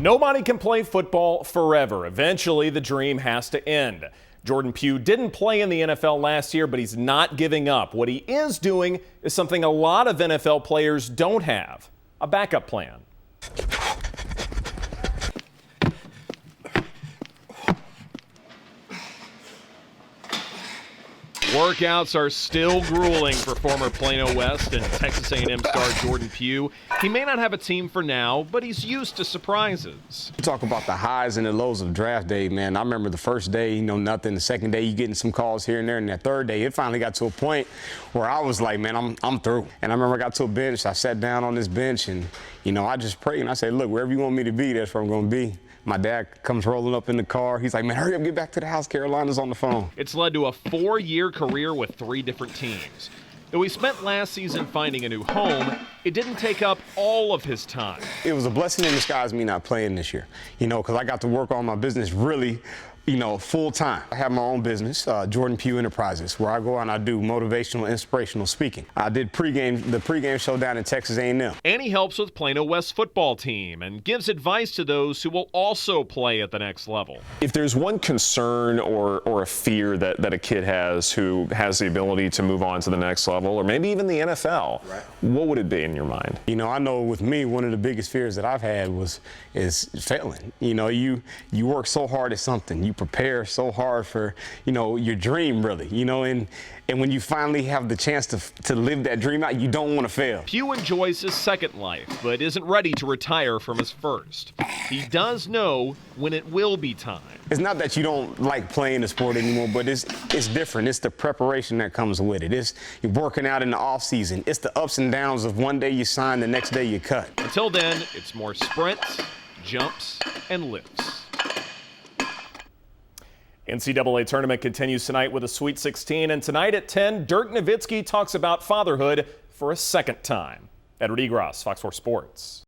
Nobody can play football forever. Eventually, the dream has to end. Jordan Pugh didn't play in the NFL last year, but he's not giving up. What he is doing is something a lot of NFL players don't have: a backup plan. Workouts are still grueling for former Plano West and Texas A&M star Jordan Pugh. He may not have a team for now, but he's used to surprises. You talk about the highs and the lows of draft day, man. I remember the first day, nothing. The second day, you getting some calls here and there. And that third day, it finally got to a point where I was like, man, I'm through. And I remember I got to a bench. I sat down on this bench and, I just prayed. And I said, look, wherever you want me to be, that's where I'm going to be. My dad comes rolling up in the car. He's like, man, hurry up, get back to the house. Carolina's on the phone. It's led to a 4-year career with 3 different teams. Though he spent last season finding a new home, it didn't take up all of his time. It was a blessing in disguise me not playing this year, because I got to work on my business really, full time. I have my own business, Jordan Pugh Enterprises, where I go out and I do motivational, inspirational speaking. I did the pregame show down in Texas A&M. And he helps with Plano West football team and gives advice to those who will also play at the next level. If there's one concern or a fear that a kid has who has the ability to move on to the next level, or maybe even the NFL, what would it be in your mind? I know with me, one of the biggest fears that I've had is failing. You work so hard at something. You prepare so hard for, your dream, really, and when you finally have the chance to live that dream out, you don't want to fail. Pugh enjoys his second life, but isn't ready to retire from his first. He does know when it will be time. It's not that you don't like playing the sport anymore, but it's different. It's the preparation that comes with it. It's you're working out in the off season. It's the ups and downs of one day you sign, the next day you cut. Until then, it's more sprints, jumps, and lifts. NCAA tournament continues tonight with a Sweet 16, and tonight at 10, Dirk Nowitzki talks about fatherhood for a second time. Edward Egros, Fox 4 Sports.